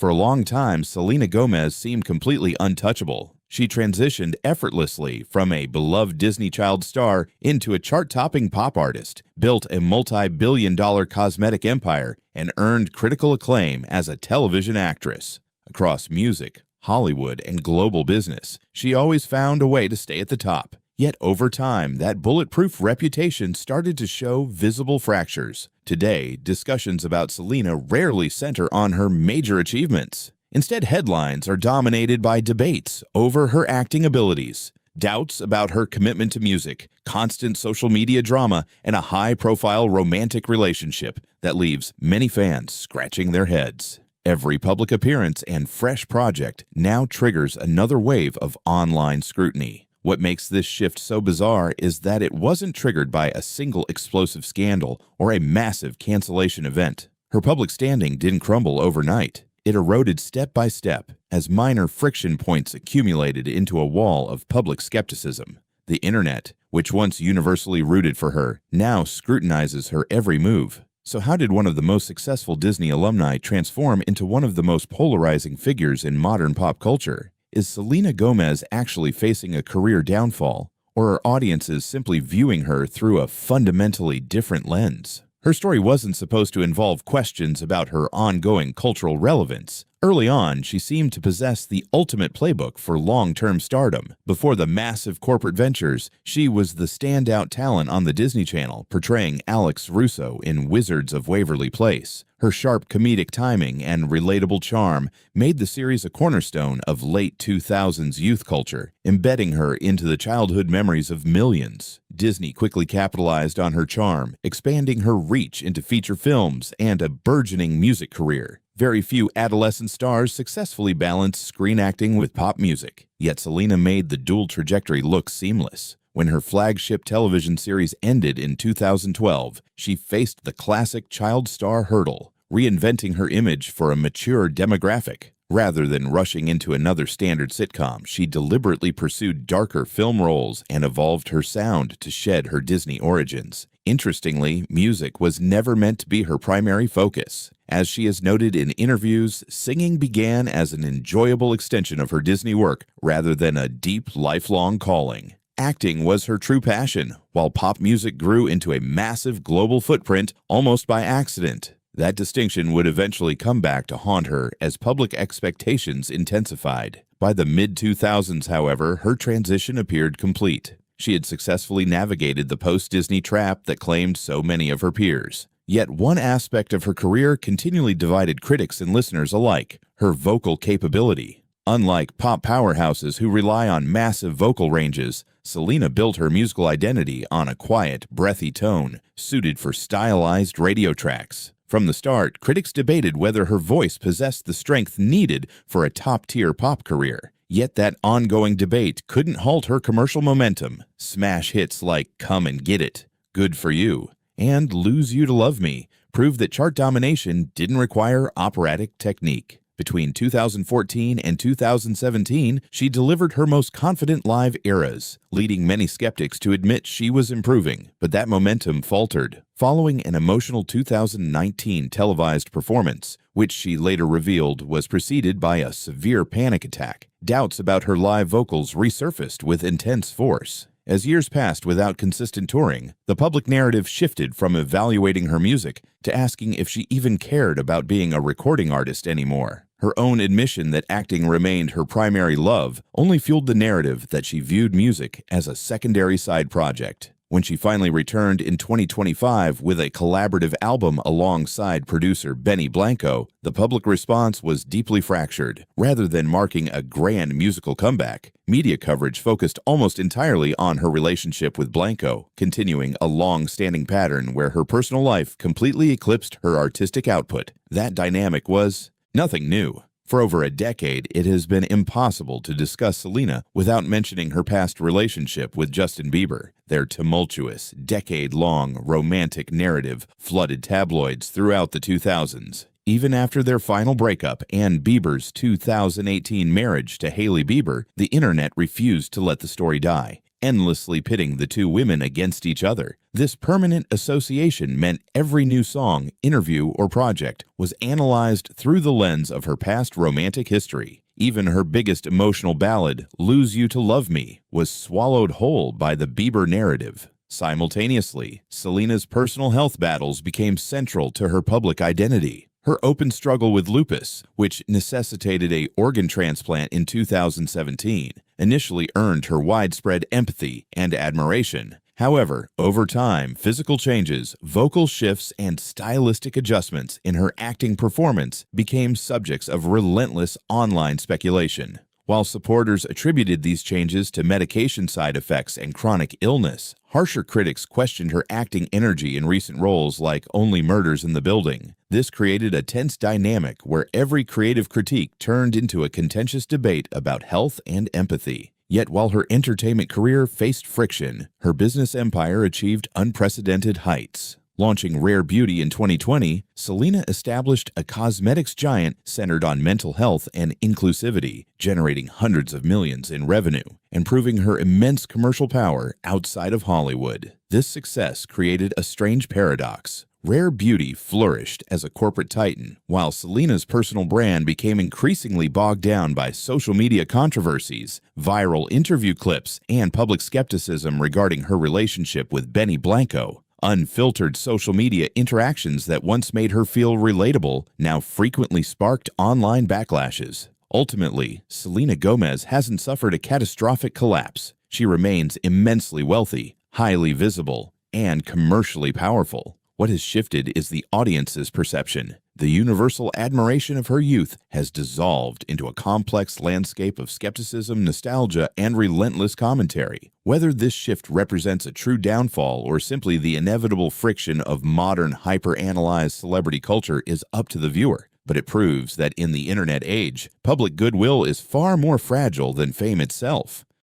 For a long time, Selena Gomez seemed completely untouchable. She transitioned effortlessly from a beloved Disney child star into a chart-topping pop artist, built a multi-billion-dollar cosmetic empire, and earned critical acclaim as a television actress. Across music, Hollywood, and global business, she always found a way to stay at the top. Yet over time, that bulletproof reputation started to show visible fractures. Today, discussions about Selena rarely center on her major achievements. Instead, headlines are dominated by debates over her acting abilities, doubts about her commitment to music, constant social media drama, and a high-profile romantic relationship that leaves many fans scratching their heads. Every public appearance and fresh project now triggers another wave of online scrutiny. What makes this shift so bizarre is that it wasn't triggered by a single explosive scandal or a massive cancellation event. Her public standing didn't crumble overnight. It eroded step by step as minor friction points accumulated into a wall of public skepticism. The internet, which once universally rooted for her, now scrutinizes her every move. So how did one of the most successful Disney alumni transform into one of the most polarizing figures in modern pop culture? Is Selena Gomez actually facing a career downfall, or are audiences simply viewing her through a fundamentally different lens? Her story wasn't supposed to involve questions about her ongoing cultural relevance. Early on, she seemed to possess the ultimate playbook for long-term stardom. Before the massive corporate ventures, she was the standout talent on the Disney Channel, portraying Alex Russo in Wizards of Waverly Place. Her sharp comedic timing and relatable charm made the series a cornerstone of late 2000s youth culture, embedding her into the childhood memories of millions. Disney quickly capitalized on her charm, expanding her reach into feature films and a burgeoning music career. Very few adolescent stars successfully balanced screen acting with pop music, yet Selena made the dual trajectory look seamless. When her flagship television series ended in 2012, she faced the classic child star hurdle, reinventing her image for a mature demographic. Rather than rushing into another standard sitcom, she deliberately pursued darker film roles and evolved her sound to shed her Disney origins. Interestingly, music was never meant to be her primary focus. As she has noted in interviews, singing began as an enjoyable extension of her Disney work rather than a deep, lifelong calling. Acting was her true passion, while pop music grew into a massive global footprint almost by accident. That distinction would eventually come back to haunt her as public expectations intensified. By the mid-2000s, however, her transition appeared complete. She had successfully navigated the post-Disney trap that claimed so many of her peers. Yet one aspect of her career continually divided critics and listeners alike: her vocal capability. Unlike pop powerhouses who rely on massive vocal ranges, Selena built her musical identity on a quiet, breathy tone, suited for stylized radio tracks. From the start, critics debated whether her voice possessed the strength needed for a top-tier pop career. Yet that ongoing debate couldn't halt her commercial momentum. Smash hits like Come and Get It, Good for You, and Lose You to Love Me proved that chart domination didn't require operatic technique. Between 2014 and 2017, she delivered her most confident live eras, leading many skeptics to admit she was improving. But that momentum faltered. Following an emotional 2019 televised performance, which she later revealed was preceded by a severe panic attack, doubts about her live vocals resurfaced with intense force. As years passed without consistent touring, the public narrative shifted from evaluating her music to asking if she even cared about being a recording artist anymore. Her own admission that acting remained her primary love only fueled the narrative that she viewed music as a secondary side project. When she finally returned in 2025 with a collaborative album alongside producer Benny Blanco, the public response was deeply fractured. Rather than marking a grand musical comeback, media coverage focused almost entirely on her relationship with Blanco, continuing a long-standing pattern where her personal life completely eclipsed her artistic output. That dynamic was nothing new. For over a decade, it has been impossible to discuss Selena without mentioning her past relationship with Justin Bieber. Their tumultuous, decade-long romantic narrative flooded tabloids throughout the 2000s. Even after their final breakup and Bieber's 2018 marriage to Hailey Bieber, the internet refused to let the story die, endlessly pitting the two women against each other. This permanent association meant every new song, interview, or project was analyzed through the lens of her past romantic history. Even her biggest emotional ballad, Lose You to Love Me, was swallowed whole by the Bieber narrative. Simultaneously, Selena's personal health battles became central to her public identity. Her open struggle with lupus, which necessitated an organ transplant in 2017, initially earned her widespread empathy and admiration. However, over time, physical changes, vocal shifts, and stylistic adjustments in her acting performance became subjects of relentless online speculation. While supporters attributed these changes to medication side effects and chronic illness, harsher critics questioned her acting energy in recent roles like Only Murders in the Building. This created a tense dynamic where every creative critique turned into a contentious debate about health and empathy. Yet while her entertainment career faced friction, her business empire achieved unprecedented heights. Launching Rare Beauty in 2020, Selena established a cosmetics giant centered on mental health and inclusivity, generating hundreds of millions in revenue and proving her immense commercial power outside of Hollywood. This success created a strange paradox. Rare Beauty flourished as a corporate titan, while Selena's personal brand became increasingly bogged down by social media controversies, viral interview clips, and public skepticism regarding her relationship with Benny Blanco. Unfiltered social media interactions that once made her feel relatable now frequently sparked online backlashes. Ultimately, Selena Gomez hasn't suffered a catastrophic collapse. She remains immensely wealthy, highly visible, and commercially powerful. What has shifted is the audience's perception. The universal admiration of her youth has dissolved into a complex landscape of skepticism, nostalgia, and relentless commentary. Whether this shift represents a true downfall or simply the inevitable friction of modern hyper-analyzed celebrity culture is up to the viewer. But it proves that in the internet age, public goodwill is far more fragile than fame itself.